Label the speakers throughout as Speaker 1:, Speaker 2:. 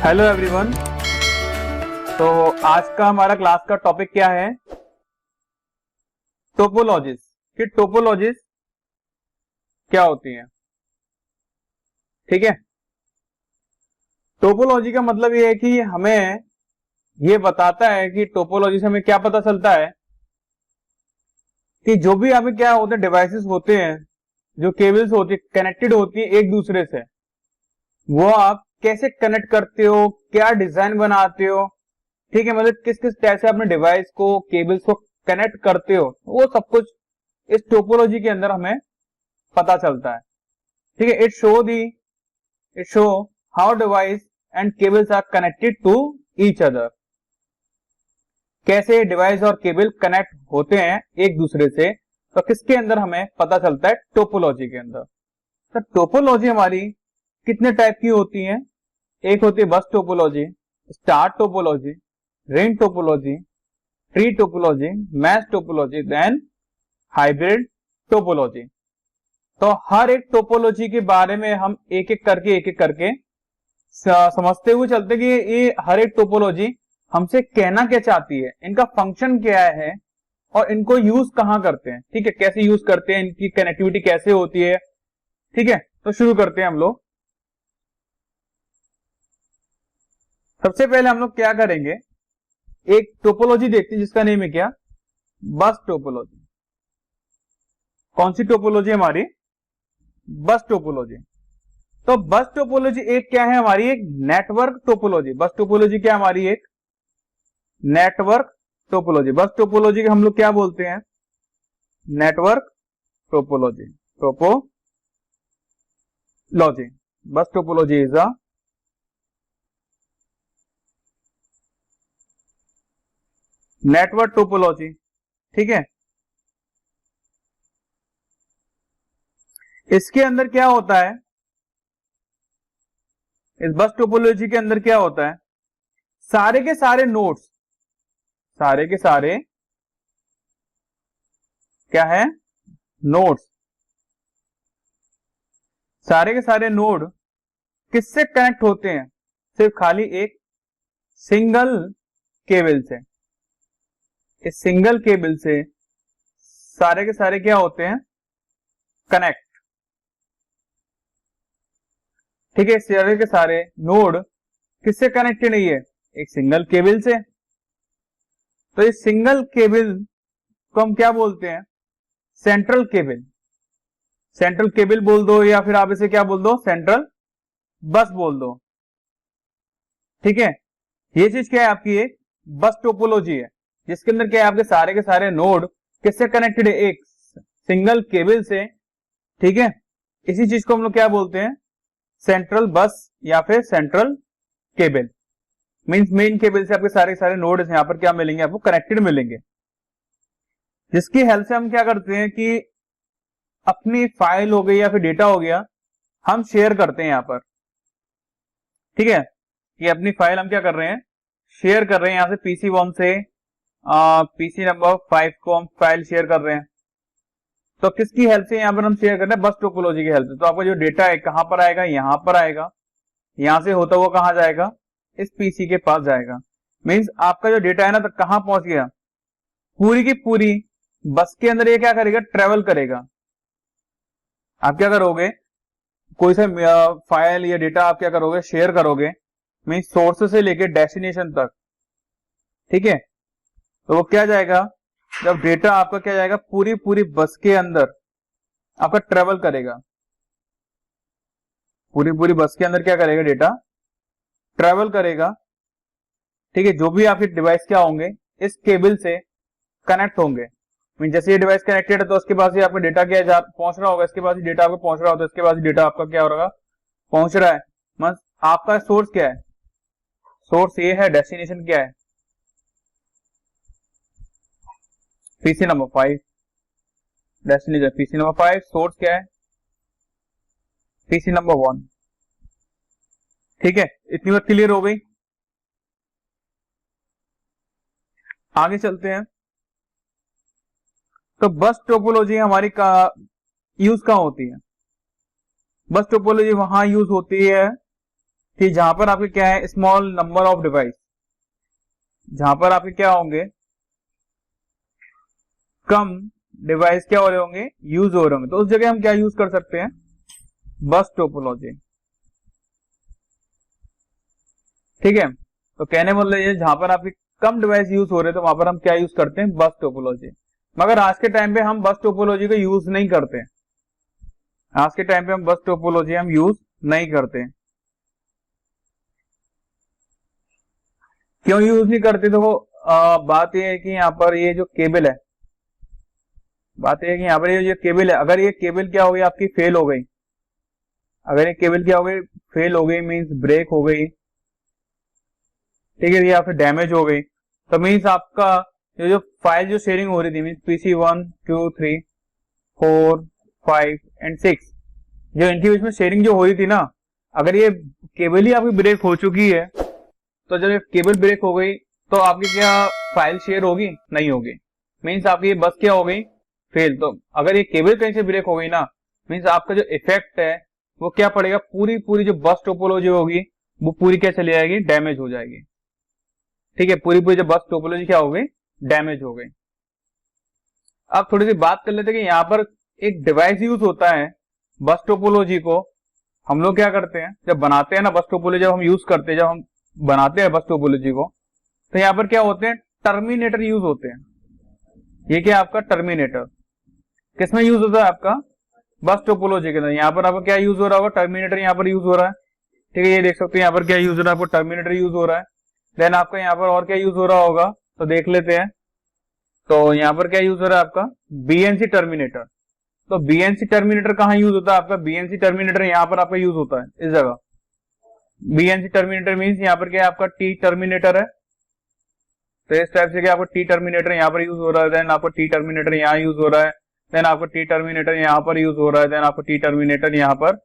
Speaker 1: Hello everyone. तो आज का हमारा क्लास का टॉपिक क्या है? टोपोलॉजीज। कि टोपोलॉजीज क्या होती हैं। ठीक है, टोपोलॉजी का मतलब ये है कि हमें ये बताता है कि टोपोलॉजी से हमें क्या पता चलता है कि जो भी हमें क्या होते हैं, डिवाइसेस होते हैं, जो केबल्स होती है, कनेक्टेड होती है एक दूसरे से, वो आप कैसे कनेक्ट करते हो, क्या डिजाइन बनाते हो। ठीक है, मतलब किस किस तरह से अपने डिवाइस को, केबल्स को कनेक्ट करते हो, वो सब कुछ इस टोपोलॉजी के अंदर हमें पता चलता है। ठीक है, it show how device and cables are connected to each other. कैसे डिवाइस और केबल कनेक्ट होते हैं एक दूसरे से, तो किसके अंदर हमें पता चलता है? टोपोलॉजी के अंदर। तो टोपोलॉजी हमारी कितने टाइप की होती है? एक होती है bus topology, star topology, ring topology, tree topology, mesh topology, then hybrid topology. तो हर एक टोपोलॉजी के बारे में हम एक एक करके समझते हुए चलते कि ये हर एक टोपोलॉजी हमसे कहना क्या चाहती है, इनका फंक्शन क्या है और इनको यूज कहां करते हैं। ठीक है, कैसे यूज करते हैं, इनकी कनेक्टिविटी कैसे होती है। ठीक है, तो शुरू करते हैं हम लोग। सबसे पहले हम लोग क्या करेंगे, एक टोपोलॉजी देखते हैं जिसका नेम है क्या? बस टोपोलॉजी। कौन सी टोपोलॉजी हमारी? बस टोपोलॉजी। तो बस टोपोलॉजी एक क्या है हमारी? एक नेटवर्क टोपोलॉजी। बस टोपोलॉजी क्या हमारी? एक नेटवर्क टोपोलॉजी। बस टोपोलॉजी हम लोग क्या बोलते हैं? Network topology. टोपोलॉजी, बस topology is a network topology. ठीक है, इसके अंदर क्या होता है? इस बस टोपोलॉजी के अंदर क्या होता है? सारे के सारे नोड्स, सारे के सारे क्या है? नोड्स। सारे के सारे नोड किससे कनेक्ट होते हैं? सिर्फ खाली एक सिंगल केबल से। इस सिंगल केबल से सारे के सारे क्या होते हैं? कनेक्ट। ठीक है, सारे के सारे नोड किससे कनेक्टेड है? ये एक सिंगल केबल से। तो इस सिंगल केबल को हम क्या बोलते हैं? Central cable. सेंट्रल केबल बोल दो या फिर आप इसे क्या बोल दो? सेंट्रल बस बोल दो। ठीक है, ये चीज क्या है? आपकी एक बस टोपोलॉजी है जिसके अंदर क्या है? आपके सारे के सारे नोड किससे कनेक्टेड है? एक सिंगल केबल से। ठीक है, इसी चीज को हम लोग क्या बोलते हैं? सेंट्रल बस या फिर central cable. Means main cable से आपके सारे सारे नोड यहां पर क्या मिलेंगे? आपको कनेक्टेड मिलेंगे, जिसकी हेल्प से हम क्या करते हैं कि अपनी फाइल हो गई या फिर डेटा हो गया, हम शेयर करते हैं यहां पर। ठीक है, ये अपनी फाइल हम क्या कर रहे हैं? शेयर कर रहे हैं। यहां से PC1 से PC नंबर 5 को हम फाइल शेयर कर रहे हैं। तो किसकी हेल्प से यहां पर हम शेयर कर रहे हैं? बस टोपोलॉजी की हेल्प से। तो आपका जो डेटा है कहां पर आएगा? यहां पर आएगा। यहां से होता हुआ कहां जाएगा? इस पीसी के पास जाएगा। मींस आपका जो डेटा है ना, तो कहां पहुंच गया? पूरी की पूरी बस के अंदर ये क्या करेगा? ट्रेवल करेगा। आप क्या करोगे? कोई सा फाइल या डेटा आप क्या करोगे? शेयर करोगे। मींस सोर्स से लेके डेस्टिनेशन तक। ठीक है, तो वो क्या जाएगा? जब डेटा आपका क्या जाएगा? पूरी पूरी बस के अंदर आपका ट्रेवल करेगा। पूरी पूरी बस के अंदर क्या करेगा? डेटा ट्रेवल करेगा। ठीक है, जो भी आपके डिवाइस क्या होंगे, इस केबल से कनेक्ट होंगे। जैसे ये डिवाइस कनेक्टेड है तो उसके पास ही आपका डेटा क्या पहुंच रहा होगा, इसके पास ही डेटा आपको पहुंच रहा होगा, तो इसके पास ही डेटा आपका क्या हो रहा पहुंच रहा है। बस आपका सोर्स क्या है? सोर्स ये है, डेस्टिनेशन क्या है? PC number 5। Destination PC number 5, source क्या है? PC number 1। ठीक है, इतनी बात क्लियर हो गई। आगे चलते हैं। तो बस टोपोलॉजी हमारी का यूज कहां होती है? बस टोपोलॉजी वहां यूज होती है कि जहां पर आपके क्या है, स्मॉल नंबर ऑफ डिवाइस, जहां पर आपके क्या होंगे, कम डिवाइस क्या हो रहे होंगे, यूज हो रहे होंगे, तो उस जगह हम क्या यूज कर सकते हैं, बस टोपोलॉजी। ठीक है, तो कहने बोल रहे हैं जहां पर आपके कम डिवाइस यूज हो रहे हैं तो वहां पर हम क्या यूज करते हैं, बस टोपोलॉजी। मगर आज के टाइम पे हम बस टोपोलॉजी को यूज नहीं करते, आज के टाइम पे हम बस टोपोलॉजी हम यूज नहीं करते। क्यों यूज नहीं करते, देखो बात यह है कि यहाँ पर ये जो केबल है, बात यह है कि यहाँ पर ये जो केबल है, अगर ये केबल क्या हो गई आपकी, फेल हो गई, अगर ये केबल क्या हो गई, फेल हो गई, मीन्स ब्रेक हो गई, ठीक है, या फिर डैमेज हो गई, तो मीन्स आपका ये जो फाइल जो शेयरिंग हो रही थी, मीन्स पीसी 1 2 3 4 5 एंड 6, जो इनके बीच में शेयरिंग जो हो रही थी ना, अगर ये केबल ही आपकी ब्रेक हो चुकी है, तो जब ये केबल ब्रेक हो गई तो आपकी क्या फाइल शेयर होगी, नहीं होगी, मीन्स आपकी ये बस क्या हो गई, फेल। तो अगर ये केबल कहीं से ब्रेक हो गई ना, मीन्स आपका जो इफेक्ट है वो क्या पड़ेगा, पूरी पूरी जो बस टोपोलॉजी होगी वो पूरी क्या चली जाएगी, डैमेज हो जाएगी। ठीक है, पूरी पूरी जो बस टोपोलॉजी क्या हो गई, डैमेज हो गई। अब थोड़ी सी बात कर लेते हैं कि यहाँ पर एक डिवाइस यूज होता है बस टोपोलॉजी को, हम लोग क्या करते हैं जब बनाते हैं ना बस टोपोलॉजी, जब हम यूज करते हैं, जब हम बनाते हैं बस टोपोलॉजी को, तो यहाँ पर क्या होते हैं, टर्मिनेटर यूज होते हैं। ये क्या आपका टर्मिनेटर किसमें यूज होता है, आपका बस टोपोलॉजी के अंदर। यहाँ पर आपका क्या यूज हो रहा होगा, टर्मिनेटर यहाँ पर यूज हो रहा है। ठीक है, ये देख सकते हैं यहाँ पर क्या यूज हो रहा है, आपको टर्मिनेटर यूज हो रहा है। देन आपका यहाँ पर और क्या यूज हो रहा होगा, तो देख लेते हैं। तो यहाँ पर क्या यूज हो रहा है आपका, बीएनसी टर्मिनेटर। तो बीएनसी टर्मिनेटर कहाँ यूज होता है आपका, बीएनसी टर्मिनेटर यहाँ पर आपका यूज होता है इस जगह। बीएनसी टर्मिनेटर मीन्स यहाँ पर क्या है आपका टी टर्मिनेटर है, तो इस टाइप से क्या आपको टी टर्मिनेटर यहाँ पर यूज हो रहा है, देन आपको टी टर्मिनेटर यहाँ यूज हो रहा है, देन आपको टी टर्मिनेटर यहाँ पर यूज हो रहा है, देन आपको टी टर्मिनेटर यहाँ पर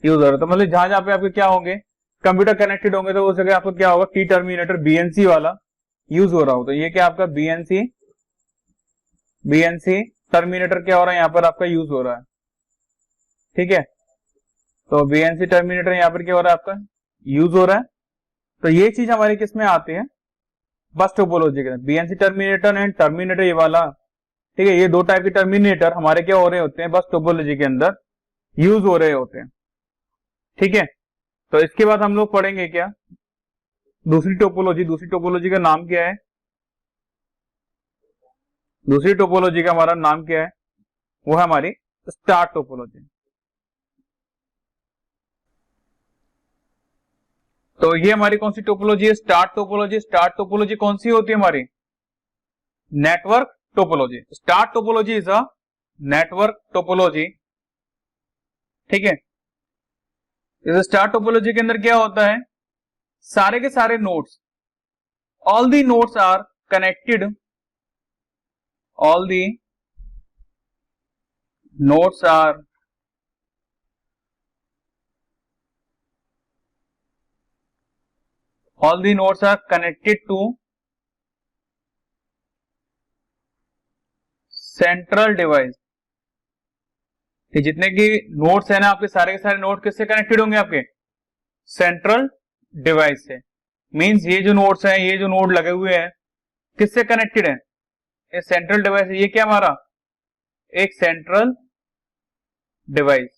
Speaker 1: यूज हो रहा है। तो मतलब जहां जहां पे आपके क्या होंगे, कंप्यूटर कनेक्टेड होंगे, तो उस जगह आपको क्या होगा, टी टर्मिनेटर बीएनसी वाला यूज हो रहा हो। तो ये क्या आपका बीएनसी टर्मिनेटर क्या हो रहा है, यहाँ पर आपका यूज हो रहा है। ठीक है, तो बीएनसी टर्मिनेटर यहाँ पर क्या हो रहा है, आपका यूज हो रहा है। तो ये चीज हमारी किस में आती है, बस टोपोलॉजी के, बीएनसी टर्मिनेटर एंड टर्मिनेटर ये वाला। ठीक है, ये दो टाइप के टर्मिनेटर हमारे क्या हो रहे होते हैं, बस टोपोलॉजी के अंदर यूज हो रहे होते हैं। ठीक है, तो इसके बाद हम लोग पढ़ेंगे क्या, दूसरी टोपोलॉजी। दूसरी टोपोलॉजी का नाम क्या है, दूसरी टोपोलॉजी का हमारा नाम क्या है, वो है हमारी स्टार टोपोलॉजी। तो ये हमारी कौन सी टोपोलॉजी है, स्टार टोपोलॉजी। स्टार टोपोलॉजी कौन सी होती है हमारी, network topology. Star topology is a network topology. ठीक है, इस स्टार टोपोलॉजी के अंदर क्या होता है, सारे के सारे nodes, all the nodes are connected, all the nodes are connected to central device. जितने की नोड्स है ना आपके, सारे के सारे नोड किससे कनेक्टेड होंगे, आपके सेंट्रल डिवाइस से। मींस ये जो नोड्स हैं, ये जो नोड लगे हुए हैं, किससे कनेक्टेड है, ये सेंट्रल डिवाइस। ये क्या हमारा एक सेंट्रल डिवाइस।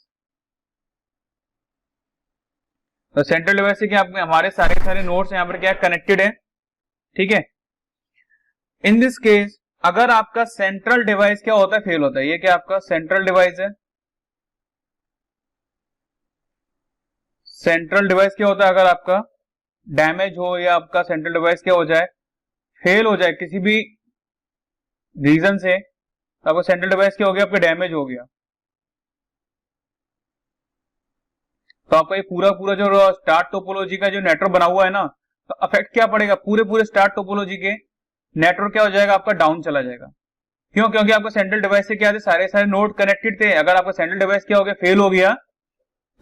Speaker 1: तो सेंट्रल डिवाइस से क्या हमारे सारे सारे नोड्स यहाँ पर क्या कनेक्टेड है। ठीक है, इन दिस केस अगर आपका सेंट्रल डिवाइस क्या होता है, फेल होता है। ये क्या आपका सेंट्रल डिवाइस है, सेंट्रल डिवाइस क्या होता है, अगर आपका डैमेज हो या आपका सेंट्रल डिवाइस क्या हो जाए, फेल हो जाए किसी भी रीजन से, तो आपका सेंट्रल डिवाइस क्या हो गया, आपका डैमेज हो गया, तो आपका ये पूरा पूरा जो स्टार टोपोलॉजी का जो नेटवर्क बना हुआ है ना, तो अफेक्ट क्या पड़ेगा, पूरे पूरे स्टार टोपोलॉजी के नेटवर्क क्या हो जाएगा, आपका डाउन चला जाएगा। क्यों, क्योंकि आपका सेंट्रल डिवाइस से क्या थे, सारे सारे नोड कनेक्टेड थे। अगर आपका सेंट्रल डिवाइस क्या हो गया, फेल हो गया,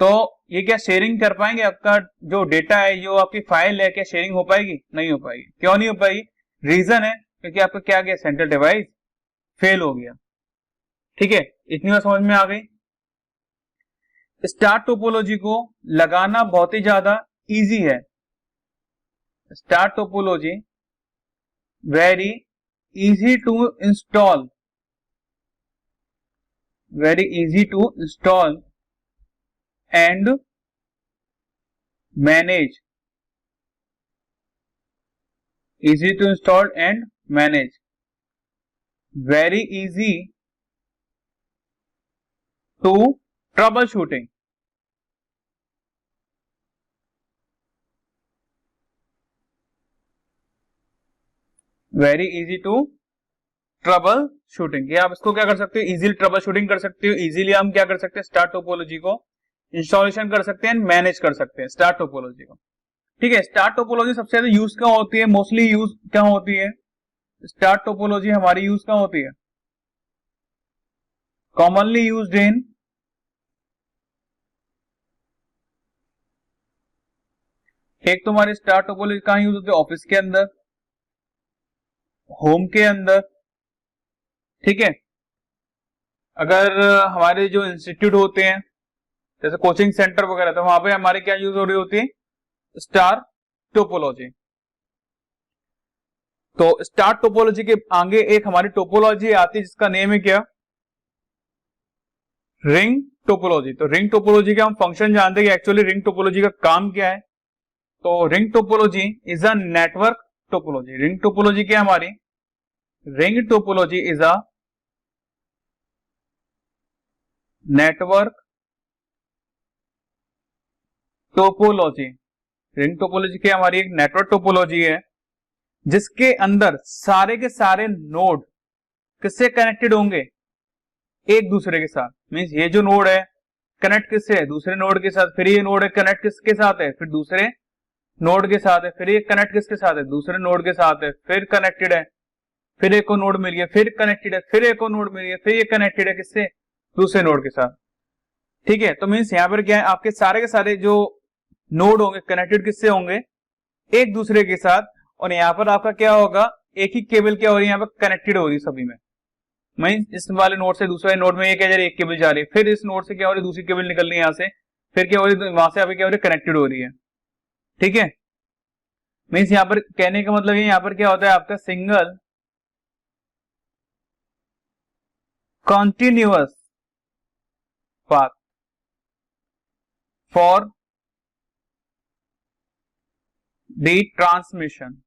Speaker 1: तो ये क्या शेयरिंग कर पाएंगे, आपका जो डेटा है, जो आपकी फाइल है, क्या शेयरिंग हो पाएगी, नहीं हो पाएगी। क्यों नहीं हो पाएगी, रीजन है क्योंकि आपका क्या गया, सेंट्रल डिवाइस फेल हो गया। ठीक है, इतनी बात समझ में आ गई। स्टार टोपोलॉजी को लगाना बहुत ही ज्यादा इजी है। Star topology very easy to install, very easy to install and manage, easy to install and manage, very easy to troubleshooting, very easy to trouble shooting. ये आप इसको क्या कर सकते हो, इजीली ट्रबल शूटिंग कर सकते हो। इजीली हम क्या कर सकते हैं, स्टार टोपोलॉजी को इंस्टॉलेशन कर सकते हैं, मैनेज कर सकते हैं स्टार टोपोलॉजी को। ठीक है, स्टार टोपोलॉजी सबसे ज्यादा यूज क्या होती है, मोस्टली यूज क्या होती है, स्टार टोपोलॉजी हमारी यूज क्या होती है, कॉमनली यूज्ड इन एक तो हमारी स्टार टोपोलॉजी कहां यूज होती है, ऑफिस के अंदर, होम के अंदर। ठीक है, अगर हमारे जो इंस्टीट्यूट होते हैं जैसे कोचिंग सेंटर वगैरह, तो वहां पे हमारे क्या यूज हो रही होती है, स्टार टोपोलॉजी। तो स्टार टोपोलॉजी के आगे एक हमारी टोपोलॉजी आती है जिसका नेम है क्या, रिंग टोपोलॉजी। तो रिंग टोपोलॉजी के हम फंक्शन जानते हैं कि एक्चुअली रिंग टोपोलॉजी का काम क्या है। तो ring topology is a network topology. Ring topology क्या हमारी, ring topology is a network topology. Ring topology क्या हमारी एक नेटवर्क टोपोलॉजी है जिसके अंदर सारे के सारे नोड किससे कनेक्टेड होंगे, एक दूसरे के साथ। मींस ये जो नोड है कनेक्ट किससे है, दूसरे नोड के साथ, फिर ये नोड है कनेक्ट किसके साथ है, फिर दूसरे नोड के साथ है, फिर ये कनेक्ट किसके साथ है, दूसरे नोड के साथ है, फिर कनेक्टेड है, फिर एक और नोड मिल गया, फिर कनेक्टेड है, फिर एक और नोड मिल गया, फिर ये कनेक्टेड है किससे, दूसरे नोड के साथ। ठीक है, तो मीन्स यहां पर क्या है, आपके सारे के सारे जो नोड होंगे कनेक्टेड किससे होंगे, एक दूसरे के साथ। और यहां पर आपका क्या होगा, एक ही केबल क्या हो रही है यहाँ पर कनेक्टेड हो रही है सभी में। मीन्स इस वाले नोड से दूसरे नोड में ये क्या जा रही है, एक केबल जा रही है, फिर इस नोड से क्या हो रही है, दूसरी केबल निकल रही है यहाँ से, फिर क्या हो रही है, वहां से अभी क्या हो रही है, कनेक्टेड हो रही है। ठीक है, मीन्स यहाँ पर कहने का मतलब ये, यहाँ पर क्या होता है आपका single continuous path for the transmission,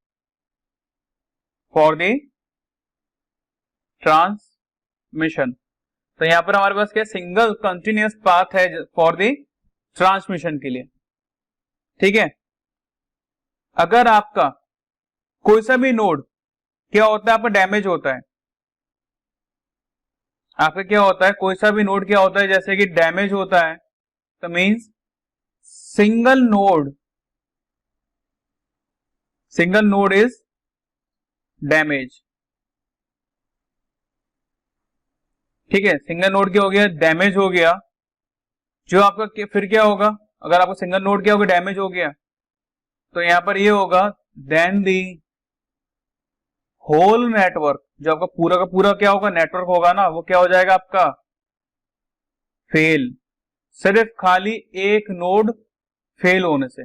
Speaker 1: for the transmission. तो यहां पर हमारे पास क्या सिंगल कंटिन्यूअस पाथ है फॉर द ट्रांसमिशन के लिए। ठीक है, अगर आपका कोई सा भी नोड क्या होता है, आपका डैमेज होता है, आपका क्या होता है, कोई सा भी नोड क्या होता है जैसे कि डैमेज होता है, तो means single node is damage. ठीक है, सिंगल नोड क्या हो गया, डैमेज हो गया। जो आपका फिर क्या होगा, अगर आपका सिंगल नोड क्या होगा, डैमेज हो गया, तो यहां पर ये होगा देन दी होल नेटवर्क, जो आपका पूरा का पूरा क्या होगा, नेटवर्क होगा ना, वो क्या हो जाएगा आपका फेल। सिर्फ खाली एक नोड फेल होने से,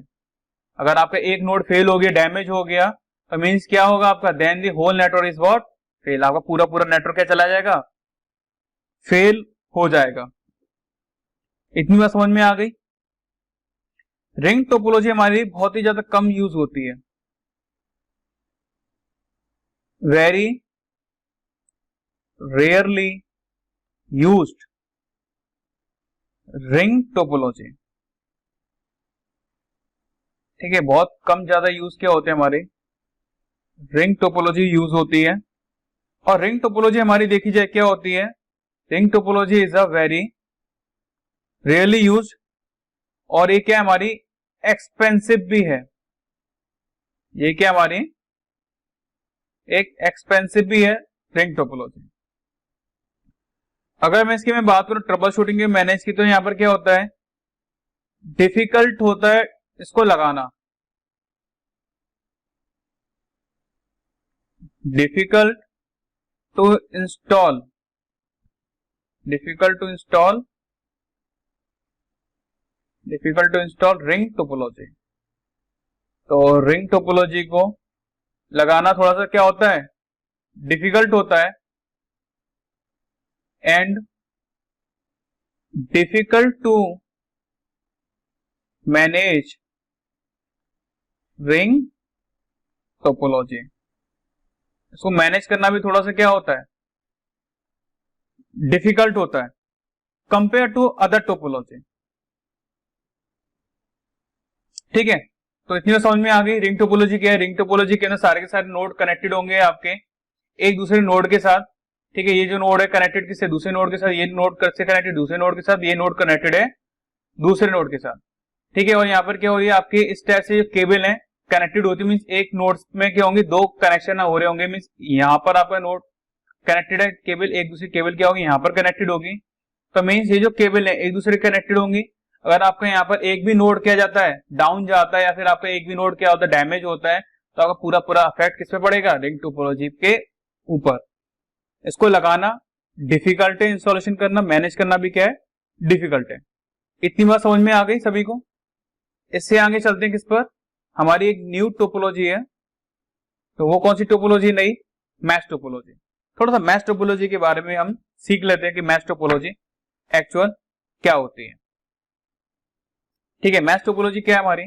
Speaker 1: अगर आपका एक नोड फेल हो गया, डैमेज हो गया, तो मींस क्या होगा आपका, then the whole network is what fail. आपका पूरा पूरा नेटवर्क क्या चला जाएगा, फेल हो जाएगा। इतनी बात समझ में आ गई। रिंग टोपोलॉजी हमारी बहुत ही ज्यादा कम यूज होती है, very rarely used ring topology. ठीक है, बहुत कम ज्यादा यूज क्या होते हैं हमारे, रिंग टोपोलॉजी यूज होती है। और रिंग टोपोलॉजी हमारी देखी जाए क्या होती है, ring topology is a very rarely use, और ये क्या हमारी एक्सपेंसिव भी है। ये क्या हमारी एक एक्सपेंसिव भी है रिंग टोपोलॉजी। अगर मैं इसकी मैं बात करूं ट्रबल शूटिंग के मैनेज की, तो यहां पर क्या होता है, डिफिकल्ट होता है इसको लगाना, difficult to install, difficult to install ring topology. तो रिंग टोपोलॉजी को लगाना थोड़ा सा क्या होता है, डिफिकल्ट होता है, and difficult to manage ring topology. इसको मैनेज करना भी थोड़ा सा क्या होता है, डिफिकल्ट होता है कंपेयर टू अदर टोपोलॉजी। ठीक है, तो इतनी तो समझ में आ गई रिंग टोपोलॉजी क्या है। रिंग टोपोलॉजी के अंदर सारे के सारे नोड कनेक्टेड होंगे आपके एक दूसरे नोड के साथ। ठीक है, ये जो नोड है कनेक्टेड किससे, दूसरे नोड के साथ, ये नोड से कनेक्टेड दूसरे नोड के साथ, ये नोड कनेक्टेड है दूसरे नोड के साथ। ठीक है, और यहाँ पर क्या हो रही है आपके इस टाइप से जो केबल है कनेक्टेड होती है, मींस एक नोड में क्या होंगे, दो कनेक्शन हो रहे होंगे। मींस यहाँ पर आपका नोड कनेक्टेड है, केबल एक दूसरी केबल क्या होगी यहाँ पर कनेक्टेड होगी। तो मींस ये जो केबल है एक दूसरे कनेक्टेड होंगी। अगर आपका यहाँ पर एक भी नोड किया जाता है, डाउन जाता है, या फिर आपका एक भी नोड क्या होता है, डैमेज होता है, तो आपका पूरा पूरा इफेक्ट किस पे पड़ेगा, रिंग टोपोलॉजी के ऊपर। इसको लगाना डिफिकल्ट है, इंस्टॉलेशन करना, मैनेज करना भी क्या है, डिफिकल्ट है। इतनी बात समझ में आ गई सभी को। इससे आगे चलते हैं किस पर, हमारी एक न्यू टोपोलॉजी है। तो वो कौन सी टोपोलॉजी, नई मैश टोपोलॉजी। थोड़ा सा मैश टोपोलॉजी के बारे में हम सीख लेते हैं कि मैश टोपोलॉजी एक्चुअल क्या होती है। ठीक है, मैश टोपोलॉजी क्या है हमारी,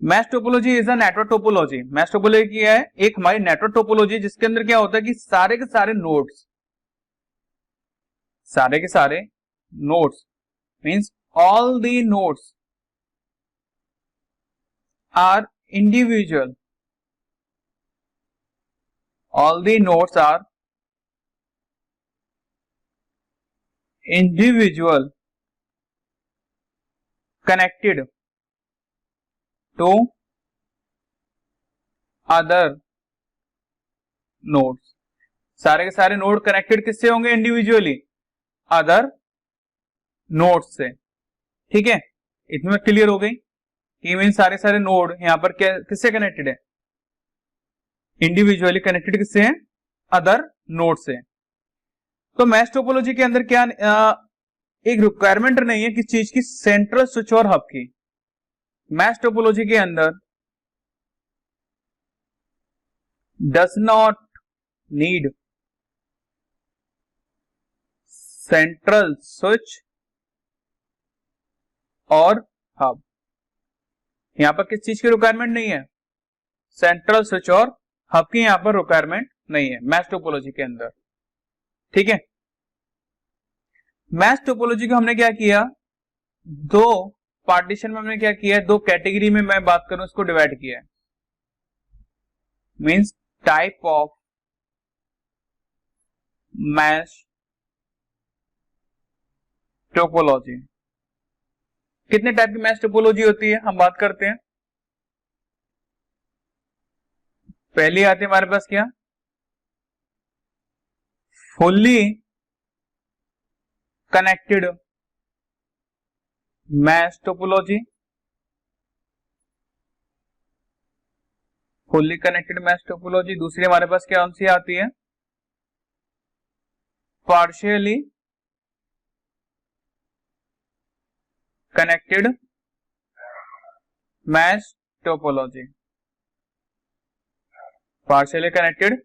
Speaker 1: mesh topology is a network topology. Mesh topology क्या है, एक हमारी नेटवर्क टोपोलॉजी जिसके अंदर क्या होता है कि सारे के सारे nodes means all the nodes are individual, all the nodes are individual connected to other nodes। सारे के सारे नोड कनेक्टेड किससे होंगे, इंडिविजुअली अदर नोड्स से। ठीक है, इतनी क्लियर हो गई कि मीन सारे सारे नोड यहां पर क्या किससे कनेक्टेड है, इंडिविजुअली कनेक्टेड किससे है, अदर नोड से। तो मैश टोपोलॉजी के अंदर क्या एक रिक्वायरमेंट नहीं है किस चीज की, सेंट्रल स्विच और हब की। मैश टोपोलॉजी के अंदर does not need central switch और हब। यहां पर किस चीज की रिक्वायरमेंट नहीं है, सेंट्रल स्विच और हब की यहां पर रिक्वायरमेंट नहीं है मैश टोपोलॉजी के अंदर। ठीक है, मैश टोपोलॉजी को हमने क्या किया, दो पार्टीशन में हमने क्या किया है, दो कैटेगरी में मैं बात करूं इसको डिवाइड किया है। Means type of mesh topology. कितने टाइप की मैश टोपोलॉजी होती है हम बात करते हैं। पहली आती है हमारे पास क्या, fully connected mesh topology. Fully connected mesh topology. दूसरी हमारे पास क्या कौन सी आती है, partially connected mesh topology. Partially connected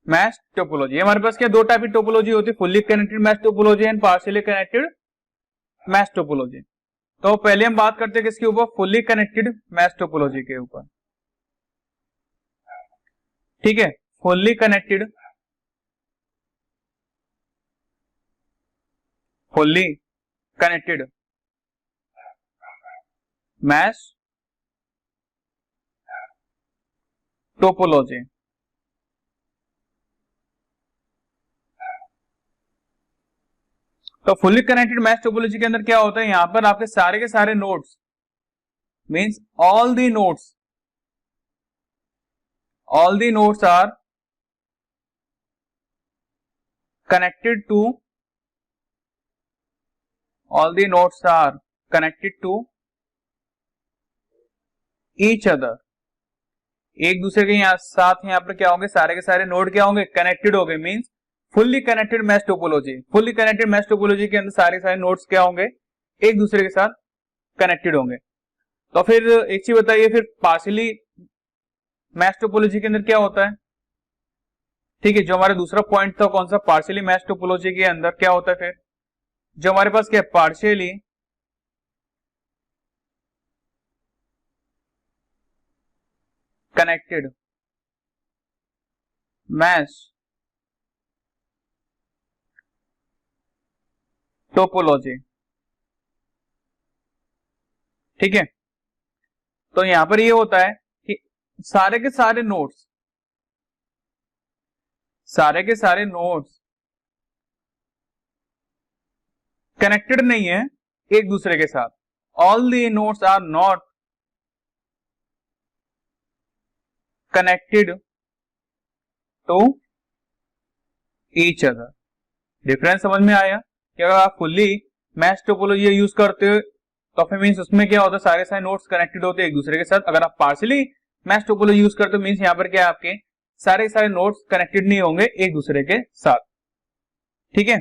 Speaker 1: mesh topology. हमारे पास क्या दो टाइप की टोपोलॉजी होती है, fully connected mesh topology and partially connected mesh topology. तो पहले हम बात करते हैं किसके ऊपर, फुल्ली कनेक्टेड मैश टोपोलॉजी के ऊपर। ठीक है, फुल्ली कनेक्टेड मैश टोपोलॉजी। तो फुल्ली कनेक्टेड मैश टोपोलॉजी के अंदर क्या होता है, यहां पर आपके सारे के सारे nodes means all the nodes are connected to each other. एक दूसरे के साथ यहाँ पर क्या होंगे, सारे के सारे नोड क्या होंगे, कनेक्टेड हो गए। Means fully connected mesh topology. Fully connected mesh topology के अंदर सारे सारे नोड्स क्या होंगे, एक दूसरे के साथ कनेक्टेड होंगे। तो फिर एक चीज बताइए, फिर पार्शियली मैच टोपोलॉजी के अंदर क्या होता है? ठीक है, जो हमारा दूसरा पॉइंट था कौन सा, पार्शियली मैच टोपोलॉजी के अंदर क्या होता है? फिर जो हमारे पास क्या है, पार्शियली कनेक्टेड मैच टोपोलॉजी। ठीक है, तो यहां पर ये होता है कि सारे के सारे नोड्स, सारे के सारे नोड्स कनेक्टेड नहीं है एक दूसरे के साथ। All the nodes are not connected to each other. Difference समझ में आया कि अगर आप फुल्ली मैच टोपोलॉजी यूज करते हो तो फिर मीन्स उसमें क्या होता है, सारे सारे नोड्स कनेक्टेड होते हैं एक दूसरे के साथ। अगर आप पार्शियली मैच टोपोलॉजी यूज करते हो मीन्स यहाँ पर क्या है, आपके सारे सारे नोड्स कनेक्टेड नहीं होंगे एक दूसरे के साथ। ठीक है,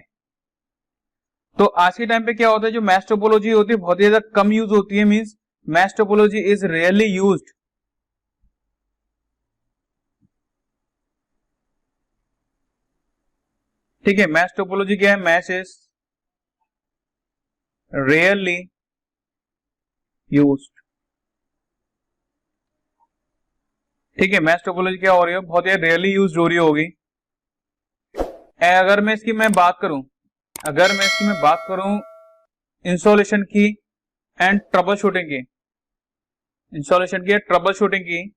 Speaker 1: तो आज के टाइम पे क्या होता है, जो मैच टोपोलॉजी होती है बहुत ही ज्यादा कम यूज होती है, means match topology is rarely used. ठीक है, मैच टोपोलॉजी क्या है, मैच इज रेयरली यूज्ड। ठीक है, मैच टोपोलॉजी क्या हो रही है, बहुत ही रेयरली यूज हो रही होगी। अगर मैं इसकी बात करूं इंस्टॉलेशन की एंड ट्रबल शूटिंग की, इंस्टॉलेशन की ट्रबल शूटिंग की।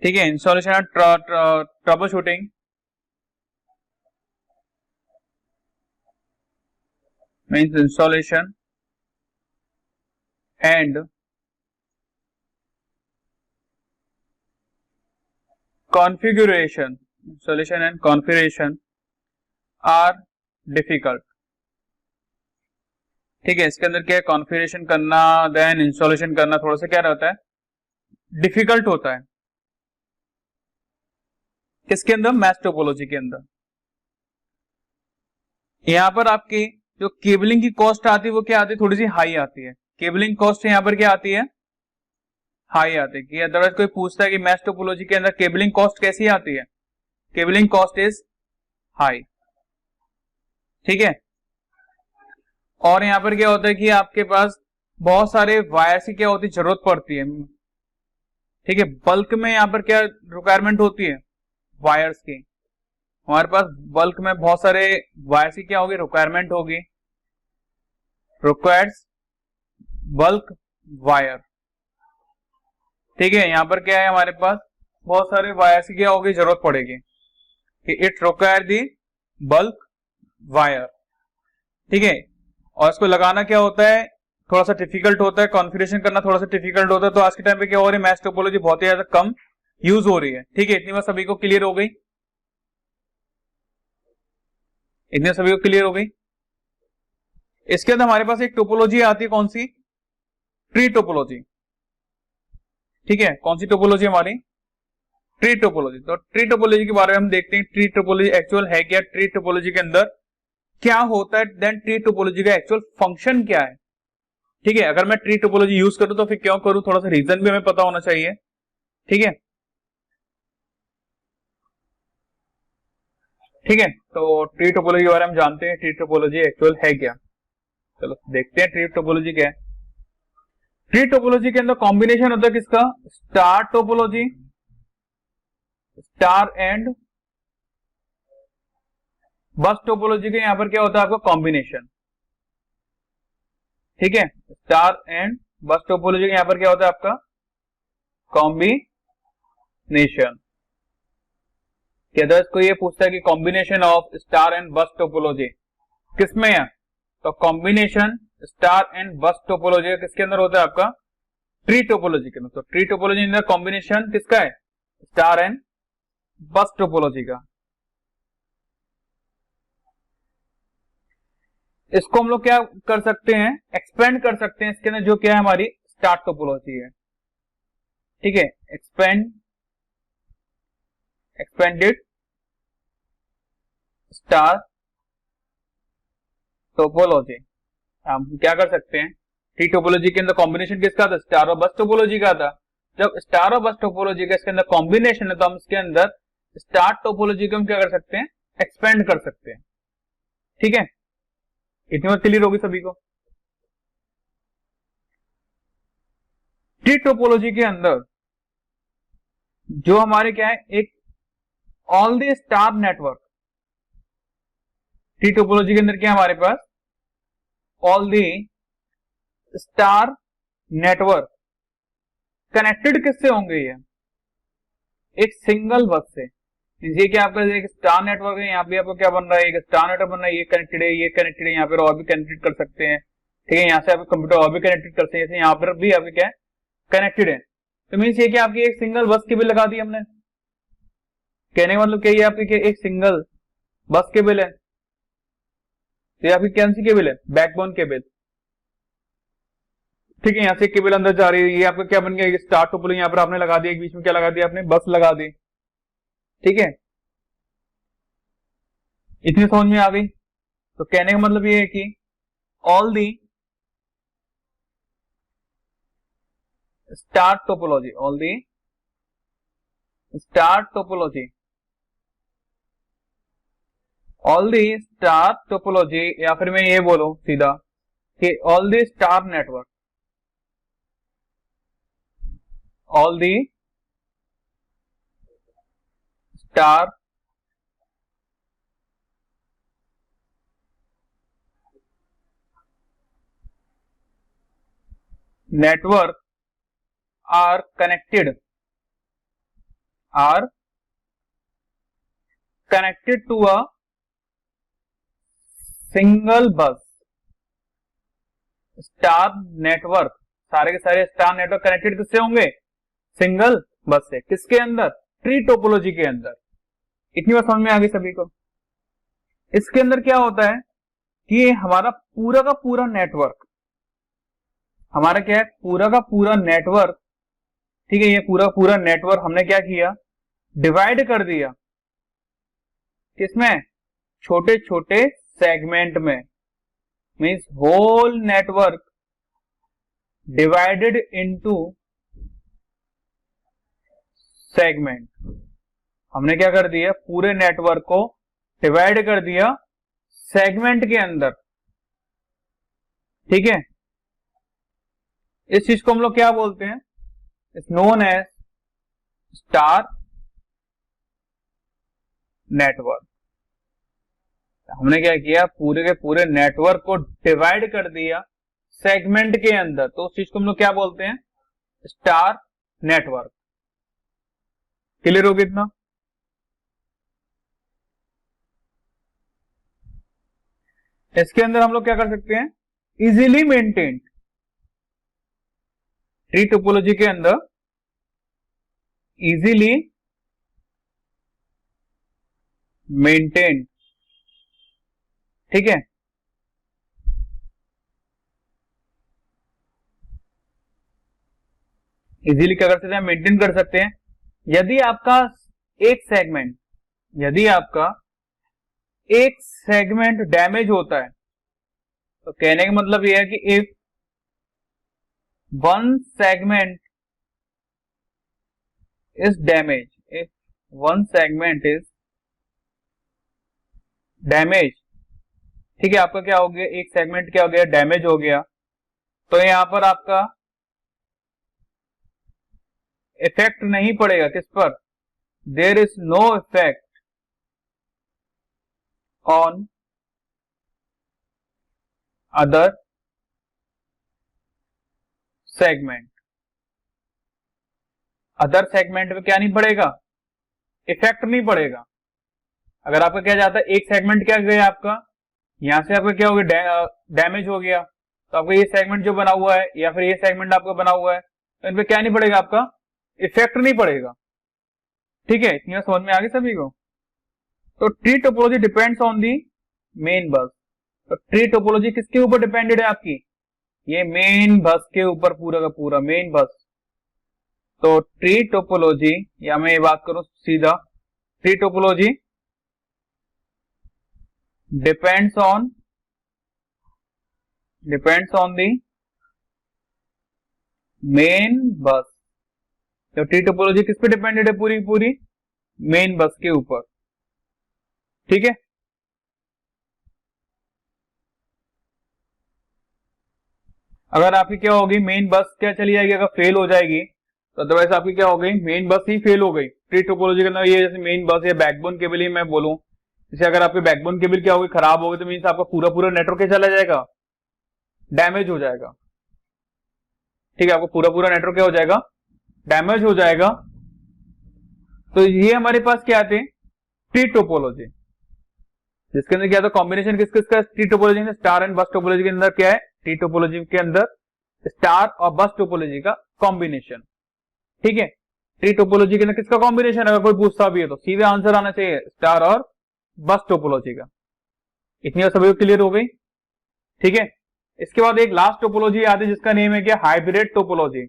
Speaker 1: ठीक है, installation and troubleshooting means installation and configuration, installation and configuration are difficult. ठीक है, इसके अंदर क्या है, कॉन्फ़िगरेशन करना देन इंस्टॉलेशन करना थोड़ा सा क्या रहता है, डिफिकल्ट होता है। किसके अंदर, मैच टोपोलॉजी के अंदर। यहां पर आपकी जो केबलिंग की कॉस्ट आती है वो क्या आती है, थोड़ी सी हाई आती है। केबलिंग कॉस्ट यहां पर क्या आती है, हाई आती है। कि अदरवाइज कोई पूछता है कि मैच टोपोलॉजी के अंदर केबलिंग कॉस्ट कैसी आती है, केबलिंग कॉस्ट इज हाई। ठीक है, और यहां पर क्या होता है कि आपके पास बहुत सारे वायर्स की क्या होती है, जरूरत पड़ती है। ठीक है, बल्क में यहां पर क्या रिक्वायरमेंट होती है, वायर्स की। हमारे पास बल्क में बहुत सारे वायर्स की क्या होगी, रिक्वायरमेंट होगी, रिक्वायर्स बल्क वायर। ठीक है, यहां पर क्या है, हमारे पास बहुत सारे वायर्स की क्या होगी, जरूरत पड़ेगी कि it require the bulk wire. ठीक है, और इसको लगाना क्या होता है, थोड़ा सा डिफिकल्ट होता है, कॉन्फ़िगरेशन करना थोड़ा सा डिफिकल्ट होता है। तो आज के टाइम पे क्या हो रही है, मैच टोपोलॉजी बहुत ही ज्यादा कम यूज हो रही है। ठीक है, इतनी बात सभी को क्लियर हो गई, इतनी सभी को क्लियर हो गई। इसके अंदर हमारे पास एक टोपोलॉजी आती है, कौन सी, ट्री टोपोलॉजी। ठीक है, कौन सी टोपोलॉजी हमारी, ट्री टोपोलॉजी। तो ट्री टोपोलॉजी के बारे में हम देखते हैं, ट्री टोपोलॉजी एक्चुअल है क्या, ट्री टोपोलॉजी के अंदर क्या होता है, देन ट्री टोपोलॉजी का एक्चुअल फंक्शन क्या है। ठीक है, अगर मैं ट्री टोपोलॉजी यूज करूं तो फिर क्यों करूं, थोड़ा सा रीजन भी हमें पता होना चाहिए। ठीक है, ठीक है, तो ट्री टोपोलॉजी के बारे में जानते हैं, ट्री टोपोलॉजी एक्चुअल है क्या। चलो देखते हैं ट्री टोपोलॉजी क्या है। ट्री टोपोलॉजी के अंदर कॉम्बिनेशन होता है किसका, स्टार टोपोलॉजी, स्टार एंड बस टोपोलॉजी के यहां पर क्या होता है आपका, कॉम्बिनेशन। ठीक है, स्टार एंड बस टोपोलॉजी के यहां पर क्या होता है आपका, कॉम्बिनेशन। क्या इसको ये पूछता है कि कॉम्बिनेशन ऑफ स्टार एंड बस टोपोलॉजी किसमें है, तो कॉम्बिनेशन स्टार एंड बस टोपोलॉजी किसके अंदर होता है आपका, ट्री टोपोलॉजी के अंदर। तो ट्री टोपोलॉजी अंदर कॉम्बिनेशन किसका है, स्टार एंड बस टोपोलॉजी का। इसको हम लोग क्या कर सकते हैं, एक्सपेंड कर सकते हैं इसके अंदर, जो क्या है हमारी स्टार टोपोलॉजी है। ठीक है, एक्सपेंडेड स्टार टोपोलॉजी। हम क्या कर सकते हैं, ट्री टोपोलॉजी के अंदर कॉम्बिनेशन किसका था, स्टार और बस टोपोलॉजी का था। जब स्टार और बस टोपोलॉजी का इसके अंदर कॉम्बिनेशन है तो हम इसके अंदर स्टार टोपोलॉजी को हम क्या कर सकते हैं, एक्सपेंड कर सकते हैं। ठीक है, इतनी बात क्लियर होगी सभी को। ट्री टोपोलॉजी के अंदर जो हमारे क्या है, एक all the star network, tree topology के अंदर क्या हमारे पास all the star network connected किससे होंगे, ये एक सिंगल बस से। ये क्या आपका एक स्टार नेटवर्क है, यहाँ पे आपको क्या बन रहा है, एक स्टार नेटवर्क बन रहा है, ये कनेक्टेड है, ये कनेक्टेड है, यहाँ पर और भी कनेक्टेड कर सकते हैं। ठीक है, यहाँ से आप कंप्यूटर और भी कनेक्टेड कर सकते हैं, यहाँ पर भी आपके क्या है कनेक्टेड है। तो मीन्स ये क्या आपकी एक सिंगल बस केबल लगा दी हमने। कहने का मतलब क्या, ये आपकी एक सिंगल बस केबल है, तो ये आपकी कौन सी केबल है, बैकबोन केबल। ठीक है, यहाँ से केबल अंदर जा रही है, ये आपका क्या बन गया, स्टार टोपोलॉजी यहाँ पर आपने लगा दिया, एक बीच में क्या लगा दिया आपने, बस लगा दी। ठीक है, इतनी समझ में आ गई। तो कहने का मतलब ये है कि all the star topology, all the star topology, all the star topology, या फिर मैं ये बोलूं सीधा कि all the star network, all the star network are connected to a single bus star network. सारे के सारे स्टार नेटवर्क कनेक्टेड किससे होंगे, सिंगल बस से। किसके अंदर, ट्री टोपोलॉजी के अंदर। इतनी बात समझ में आ गई सभी को। इसके अंदर क्या होता है कि हमारा पूरा का पूरा नेटवर्क, हमारा क्या है पूरा का पूरा नेटवर्क, ठीक है, ये पूरा पूरा नेटवर्क हमने क्या किया, डिवाइड कर दिया किसमें, छोटे छोटे सेगमेंट में। Means whole network divided into segment. हमने क्या कर दिया, पूरे नेटवर्क को डिवाइड कर दिया सेगमेंट के अंदर। ठीक है, इस चीज को हम लोग क्या बोलते हैं, it's known as star network. हमने क्या किया, पूरे के पूरे नेटवर्क को डिवाइड कर दिया सेगमेंट के अंदर, तो उस चीज को हम लोग क्या बोलते हैं, स्टार नेटवर्क। क्लियर हो गया इतना। इसके अंदर हम लोग क्या कर सकते हैं, इजीली मेंटेन्ड, ट्री टोपोलॉजी के अंदर इजीली मेंटेन्ड। ठीक है, इजीली क्या कर सकते हैं, मेंटेन कर सकते हैं। यदि आपका एक सेगमेंट, यदि आपका एक सेगमेंट डैमेज होता है, तो कहने का मतलब यह है कि if one segment is damage, if one segment is damage, ठीक है, आपका क्या हो गया, एक सेगमेंट क्या हो गया, डैमेज हो गया, तो यहां पर आपका इफेक्ट नहीं पड़ेगा किस पर, there is no effect on other segment. Other segment में क्या नहीं पड़ेगा, इफेक्ट नहीं पड़ेगा। अगर आपका क्या जाता है, एक सेगमेंट क्या गया आपका, यहां से आपका क्या हो गया, डैमेज हो गया, तो आपका ये सेगमेंट जो बना हुआ है या फिर ये सेगमेंट आपका बना हुआ है, तो इन पे क्या नहीं पड़ेगा, आपका इफेक्ट नहीं पड़ेगा। ठीक है, इतनी समझ में आ गई सभी को। तो tree topology depends on the main bus. तो ट्री टोपोलॉजी किसके ऊपर डिपेंडेड है आपकी, ये मेन बस के ऊपर, पूरा का पूरा मेन बस। तो ट्री टोपोलॉजी, या मैं ये बात करूं सीधा, tree topology depends on the main bus. तो ट्री टोपोलॉजी किस पे डिपेंडेड है? पूरी पूरी मेन बस के ऊपर। ठीक है, अगर आपकी क्या होगी, मेन बस क्या चली जाएगी, अगर फेल हो जाएगी तो अदरवाइज आपकी क्या हो गई, मेन बस ही फेल हो गई। ट्री टोपोलॉजी के अंदर ये जैसे मेन बस या बैकबोन केबल ही मैं बोलूं, जैसे अगर आपकी बैकबोन केबल क्या होगी, खराब हो गई, तो मीन्स आपका पूरा पूरा नेटवर्क क्या चला जाएगा, डैमेज हो जाएगा। ठीक है, आपको पूरा पूरा नेटवर्क क्या हो जाएगा, डैमेज हो जाएगा। तो ये हमारे पास क्या आते हैं, ट्री टोपोलॉजी, जिसके अंदर क्या था, कॉम्बिनेशन किस किस का ट्री टोपोलॉजी में, स्टार एंड बस टोपोलॉजी के अंदर क्या है, ट्री टोपोलॉजी के अंदर स्टार और बस टोपोलॉजी का कॉम्बिनेशन। ठीक है, ट्री टोपोलॉजी के अंदर किसका कॉम्बिनेशन, अगर कोई पूछता भी है तो सीधे आंसर आना चाहिए स्टार और बस टोपोलॉजी का। इतनी सभी क्लियर हो गई। ठीक है, इसके बाद एक लास्ट टोपोलॉजी आती है जिसका नेम है क्या, हाइब्रिड टोपोलॉजी।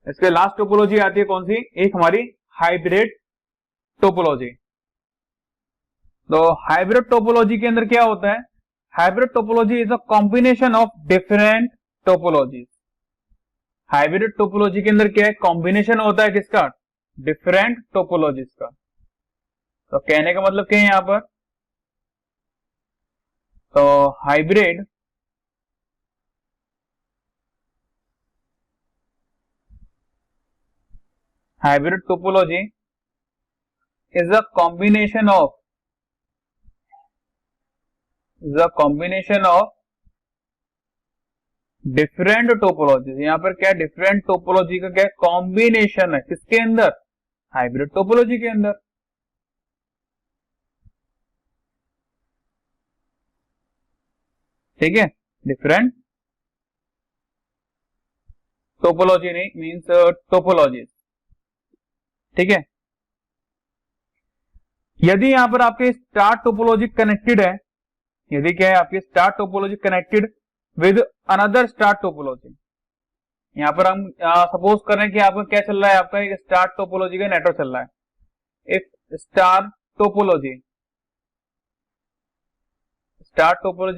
Speaker 1: इसके लास्ट टोपोलॉजी आती है कौन सी, एक हमारी हाइब्रिड टोपोलॉजी। तो हाइब्रिड टोपोलॉजी के अंदर क्या होता है, hybrid topology is a combination of different topology. Hybrid topology के अंदर क्या है, कॉम्बिनेशन होता है किसका, डिफरेंट टोपोलॉजीज का। तो कहने का मतलब क्या है यहां पर, तो hybrid topology is a combination of different topology. यहां पर क्या, डिफरेंट टोपोलॉजी का क्या कॉम्बिनेशन है, किसके अंदर, हाइब्रिड टोपोलॉजी के अंदर। ठीक है, डिफरेंट टोपोलॉजी नहीं मीन्स टोपोलॉजी। ठीक है, यदि यहां पर आपके स्टार टोपोलॉजी कनेक्टेड है, यदि क्या है आपकी star topology connected with another star topology, यहां पर हम सपोज कर रहे हैं कि आपका क्या चल रहा है, आपका एक स्टार टोपोलॉजी का नेटवर्क चल रहा है। इफ स्टार टोपोलॉजी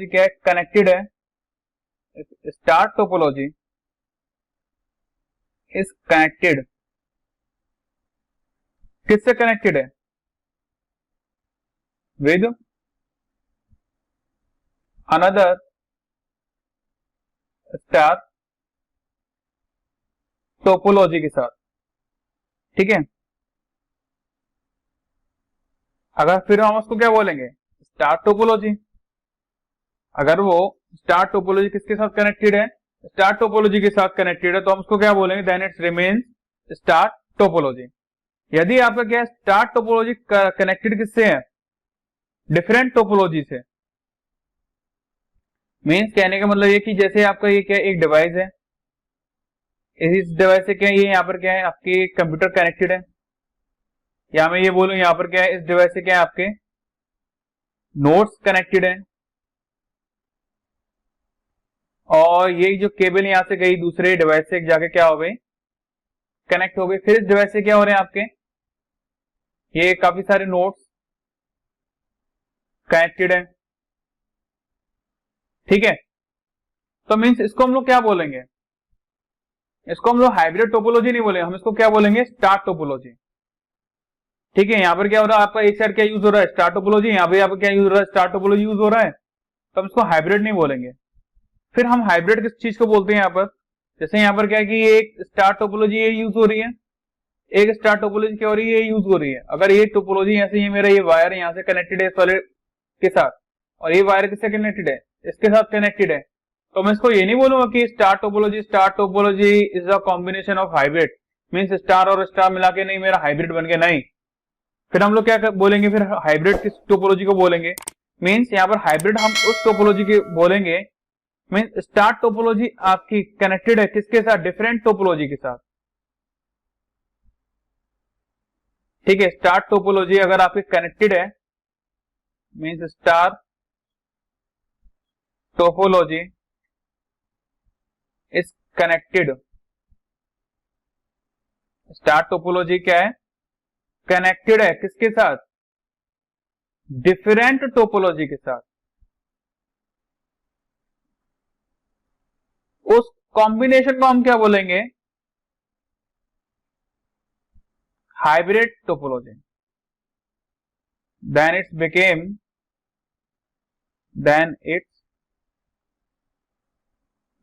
Speaker 1: क्या है, कनेक्टेड है, स्टार टोपोलॉजी इज कनेक्टेड, किससे कनेक्टेड है, विद अनदर स्टार टोपोलॉजी के साथ। ठीक है, अगर फिर हम उसको क्या बोलेंगे, स्टार टोपोलॉजी। अगर वो स्टार टोपोलॉजी किसके साथ कनेक्टेड है, स्टार टोपोलॉजी के साथ कनेक्टेड है, तो हम उसको क्या बोलेंगे, then it's remains star topology. यदि आपका क्या स्टार टोपोलॉजी कनेक्टेड किससे है, डिफरेंट टोपोलॉजी से, मीन्स कहने का मतलब ये कि जैसे आपका ये क्या एक डिवाइस है, इस डिवाइस से क्या ये यहाँ पर क्या है आपके कंप्यूटर कनेक्टेड है, या मैं ये बोलूं यहाँ पर क्या है, इस डिवाइस से क्या है आपके नोट्स कनेक्टेड है, और ये जो केबल यहां से गई दूसरे डिवाइस से जाके क्या हो गई, कनेक्ट हो गई। फिर इस डिवाइस से क्या हो रहे हैं आपके, ये काफी सारे नोट्स कनेक्टेड है। ठीक है, तो मीन्स इसको हम लोग क्या बोलेंगे, इसको हम लोग हाइब्रिड टोपोलॉजी नहीं बोलेंगे, हम इसको क्या बोलेंगे, स्टार टोपोलॉजी। ठीक है, यहां पर क्या हो रहा है, आपका एक साइड क्या यूज हो रहा है, स्टार टोपोलॉजी, यहां पर क्या यूज हो रहा है, स्टार टोपोलॉजी यूज हो रहा है, तो हम इसको हाइब्रिड नहीं बोलेंगे। फिर हम हाइब्रिड किस चीज को बोलते हैं यहाँ पर, जैसे यहाँ पर क्या है कि ये एक स्टार टोपोलॉजी ये यूज हो रही है, एक स्टार टोपोलॉजी क्या हो रही है, ये यूज हो रही है। अगर ये टोपोलॉजी यहाँ से, ये मेरा ये वायर यहाँ से कनेक्टेड है सॉलिड के साथ, और ये वायर किससे कनेक्टेड है, इसके साथ कनेक्टेड है, तो मैं इसको ये नहीं बोलूंगा कि star topology is a combination of hybrid, means star और स्टार मिला के नहीं मेरा हाइब्रिड बन गया, नहीं। फिर हम लोग क्या बोलेंगे, फिर हाइब्रिड किस टोपोलॉजी को बोलेंगे, मीन्स यहाँ पर हाइब्रिड हम उस टोपोलॉजी के बोलेंगे, मीन्स स्टार टोपोलॉजी आपकी कनेक्टेड है किसके साथ, डिफरेंट टोपोलॉजी के साथ। ठीक है, स्टार टोपोलॉजी अगर आपकी कनेक्टेड है, means star topology is connected, star topology क्या है, कनेक्टेड है किसके साथ, डिफरेंट टोपोलॉजी के साथ। उस कॉम्बिनेशन को हम क्या बोलेंगे, hybrid topology. then it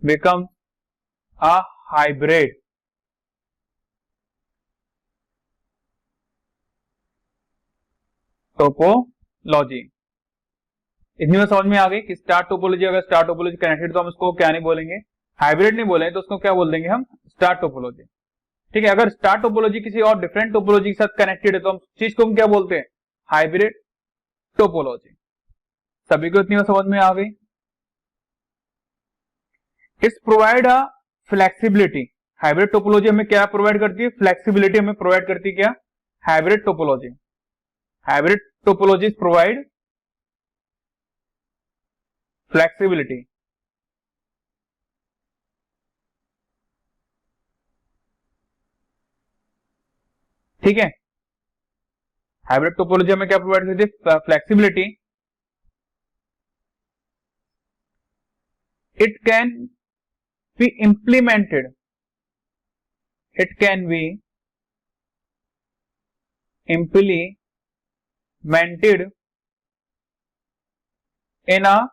Speaker 1: becomes a hybrid topology. इतनी में समझ में आ गई कि स्टार टोपोलॉजी, अगर स्टार टोपोलॉजी कनेक्टेड तो हम उसको क्या नहीं बोलेंगे, हाइब्रिड नहीं बोलेंगे, तो उसको क्या बोल देंगे हम, स्टार टोपोलॉजी। ठीक है, अगर स्टार टोपोलॉजी किसी और डिफरेंट टोपोलॉजी के साथ कनेक्टेड है तो हम चीज को हम क्या बोलते हैं, हाइब्रिड टोपोलॉजी। सभी को इतनी में समझ में आ गई। It's provide a flexibility, hybrid topology हमें क्या प्रोवाइड करती है, फ्लेक्सिबिलिटी हमें प्रोवाइड करती है। क्या, hybrid topology, hybrid topology provide flexibility. ठीक है, हाइब्रिड टोपोलॉजी हमें क्या प्रोवाइड करती है, flexibility. It can be implemented, it can be implemented in a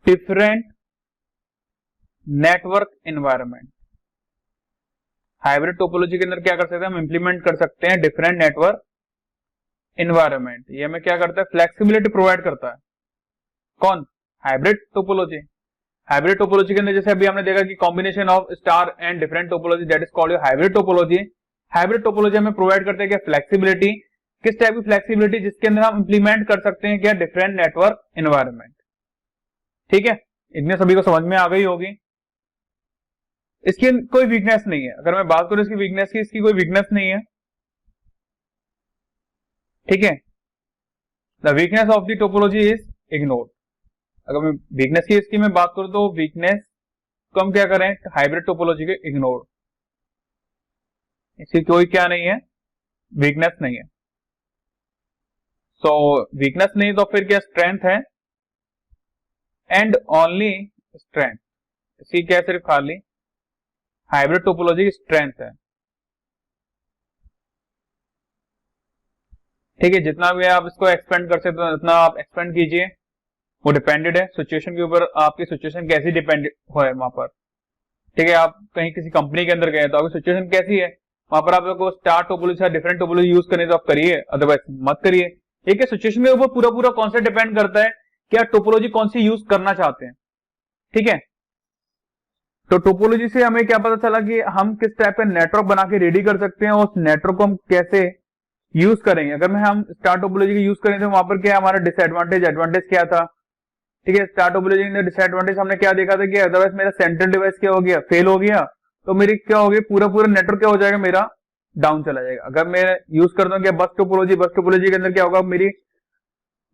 Speaker 1: different network environment। Hybrid topology के अंदर क्या कर सकते हैं हम, इंप्लीमेंट कर सकते हैं डिफरेंट नेटवर्क एनवायरनमेंट। ये हमें क्या करता है, फ्लेक्सिबिलिटी प्रोवाइड करता है। कौन, हाइब्रिड टोपोलॉजी। हाइब्रिड टोपोलॉजी के अंदर जैसे अभी हमने देखा कि combination of star and different topology, that is called hybrid topology. Hybrid topology हमें प्रोवाइड करते हैं क्या, फ्लेक्सिबिलिटी। किस टाइप की फ्लेक्सिबिलिटी, जिसके अंदर हम इंप्लीमेंट कर सकते हैं क्या, डिफरेंट नेटवर्क एनवायरनमेंट। ठीक है, इतने सभी को समझ में आ गई होगी। इसकी कोई वीकनेस नहीं है, अगर मैं बात करूं इसकी वीकनेस की, इसकी कोई वीकनेस नहीं है। ठीक है, the weakness of the topology is ignored. अगर मैं वीकनेस की इसकी मैं बात करूं तो वीकनेस को हम क्या करें, हाइब्रिड टोपोलॉजी के इग्नोर, इसकी कोई क्या नहीं है, वीकनेस नहीं है। सो वीकनेस नहीं तो फिर क्या स्ट्रेंथ है, एंड ओनली स्ट्रेंथ। इसकी क्या, सिर्फ खाली हाइब्रिड टोपोलॉजी की स्ट्रेंथ है। ठीक है, जितना भी आप इसको एक्सपेंड कर सकते हो उतना आप एक्सपेंड कीजिए, वो डिपेंडेड है सिचुएशन के ऊपर, आपकी सिचुएशन कैसी डिपेंड है वहां पर। ठीक है, आप कहीं किसी कंपनी के अंदर गए तो आपकी सिचुएशन कैसी है, वहां पर आपको स्टार टोपोलॉजी या डिफरेंट टोपोलॉजी यूज करनी तो आप करिए, अदरवाइज मत करिए। ठीक है, सिचुएशन के ऊपर पूरा पूरा कौन सा डिपेंड करता है कि आप टोपोलॉजी कौन सी यूज करना चाहते हैं। ठीक है, तो टोपोलॉजी से हमें क्या पता चला कि हम किस टाइप का नेटवर्क बना के रेडी कर सकते हैं, और उस नेटवर्क को हम कैसे यूज करेंगे। अगर हम स्टार टोपोलॉजी का यूज करें तो वहां पर क्या हमारा डिसएडवांटेज, एडवांटेज क्या था। ठीक है, स्टार टोपोलॉजी के डिसएडवांटेज हमने क्या देखा था कि अदरवाइज मेरा सेंट्रल डिवाइस क्या हो गया, फेल हो गया, तो मेरी क्या हो गई, पूरा पूरा नेटवर्क क्या हो जाएगा, मेरा डाउन चला जाएगा। अगर मैं यूज करता हूँ क्या, बस टोपोलॉजी, बस टोपोलॉजी के अंदर क्या होगा, मेरी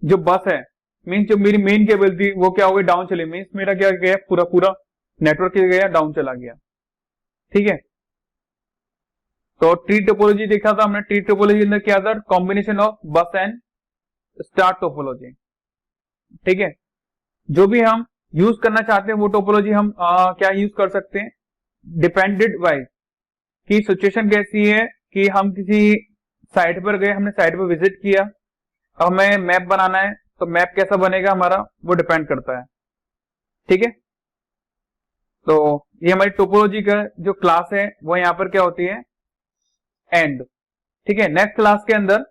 Speaker 1: जो बस है, मीन्स जो मेरी मेन केबल थी वो क्या हो गई, डाउन चली, मीन्स मेरा क्या गया, पूरा पूरा नेटवर्क गया डाउन चला गया। ठीक है, तो ट्री टोपोलॉजी देखा था हमने, ट्री टोपोलॉजी के अंदर क्या था, कॉम्बिनेशन ऑफ बस एंड स्टार टोपोलॉजी। ठीक है, जो भी हम यूज करना चाहते हैं वो टोपोलॉजी हम क्या यूज कर सकते हैं, डिपेंडेड वाइज की सिचुएशन कैसी है, कि हम किसी साइट पर गए, हमने साइट पर विजिट किया, हमें मैप बनाना है तो मैप कैसा बनेगा हमारा, वो डिपेंड करता है। ठीक है, तो ये हमारी टोपोलॉजी का जो क्लास है वो यहाँ पर क्या होती है, एंड। ठीक है, नेक्स्ट क्लास के अंदर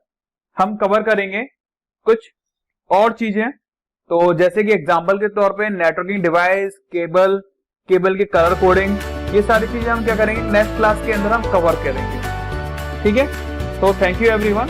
Speaker 1: हम कवर करेंगे कुछ और चीजें, तो जैसे कि एग्जांपल के तौर पे नेटवर्किंग डिवाइस, केबल, केबल की कलर कोडिंग, ये सारी चीजें हम क्या करेंगे नेक्स्ट क्लास के अंदर हम कवर करेंगे। ठीक है, तो थैंक यू एवरीवन।